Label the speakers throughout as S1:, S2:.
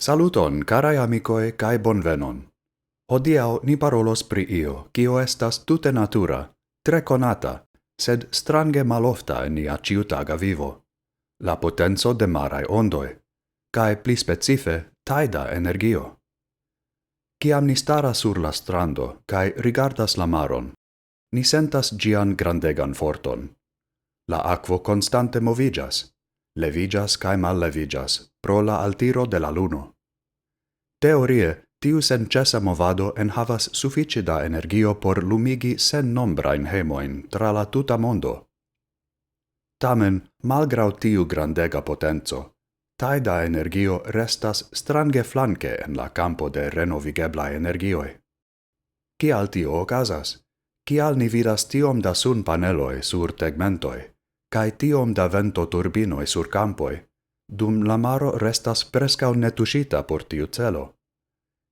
S1: Saluton, karaj amikoj kaj bonvenon. Hodiaŭ ni parolos pri io, kio estas tute natura, tre konata, sed strange malofta en nia ĉiutaga vivo. La potenco de maraj ondoj, kaj pli specife tajda energio. Kiam ni staras sur la strando kaj rigardas la maron, ni sentas ĝian grandegan forton. La akvo konstante moviĝas, leviĝas kaj malleviĝas pro la altiro de la luno. Teorie, tiu senĉesa movado enhavas sufiĉe da energio por lumigi sennombrajn hejmojn tra la tuta mondo. Tamen, malgraŭ tiu grandega potenco, tajda energio restas strange flanke en la campo de renovigeblaj energioj. Kial tio okazas? Kial ni vidas tiom da sunpaneloj sur tegmentoj, kaj tiom da ventoturbinoj sur campoj, dum la maro restas preskaŭ netuŝita por tiu celo?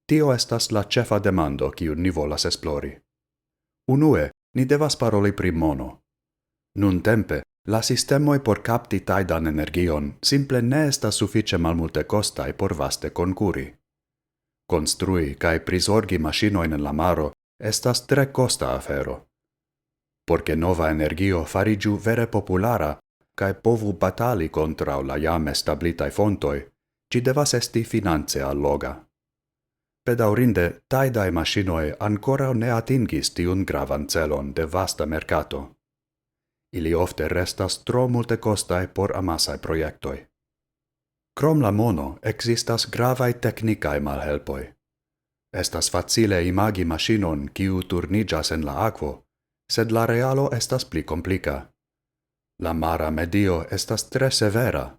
S1: Tio estas la ĉefa demando kiun ni volas esplori. Unue, ni devas paroli pri mono. Nuntempe, la sistemoj por kapti tajdan energion simple ne estas sufiĉe malmultekostaj por vaste konkuri. Konstrui kaj prizorgi maŝinojn en la maro estas tre kosta afero. Por ke nova energio fariĝu vere populara kaj povu batali kontraŭ la jam establitaj fontoj, ĝi devas esti finance alloga. Bedaŭrinde, tajdaj maŝinoj ankoraŭ ne atingis tiun gravan celon de vasta merkato. Ili ofte restas tro multekostaj por amasaj projektoj. Krom la mono ekzistas gravaj teknikaj malhelpoj. Estas facile imagi maŝinon kiu turniĝas en la akvo, sed la realo estas pli komplika. La mara medio estas tre severa.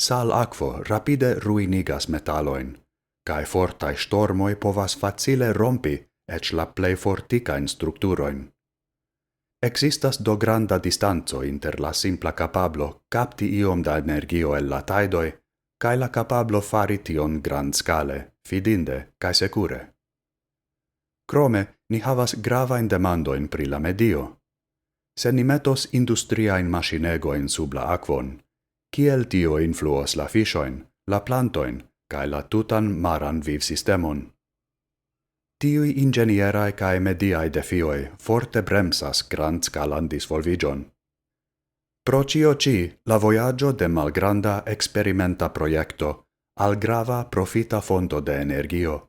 S1: Salakvo rapide ruinigas metalojn, kaj fortaj ŝtormoj povas facile rompi eĉ la plej fortikajn strukturojn. Ekzistas do granda distanco inter la simpla kapablo kapti iom da energio el la tajdoj kaj la kapablo fari tion grandskale, fidinde kaj sekure. Krome, ni havas gravajn demandojn pri la medio. Se ni metos industriajn maŝinegojn sub la akvon, kiel tio influos la fiŝojn, la plantojn, kaj la tutan maran vivsistemon? Tiuj inĝenieraj kaj mediaj defioj forte bremsas grandskalan disvolviĝon. Pro ĉio ĉi, la vojaĝo de malgranda eksperimenta projekto al grava profita fonto de energio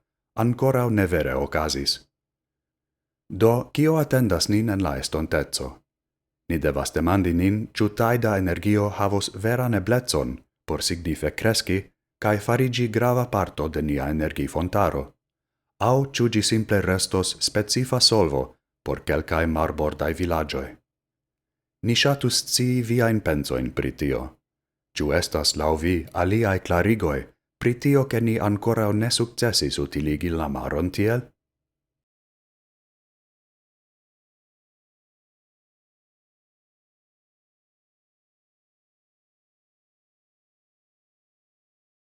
S1: ankoraŭ ne vere okazis. Do, kio atendas nin en la estonteco? Ni devas demandi nin, ĉu tajda energio havos veran eblecon por signife kreski kaj fariĝi grava parto de nia energifontaro, aŭ ĉu ĝi simple restos specifa solvo por kelkaj marbordaj vilaĝoj. Ni ŝatus scii viajn pensojn pri tio. Ĉu estas laŭ vi aliaj klarigoj pri tio, ke ni ankoraŭ ne sukcesis utiligi la maron tiel?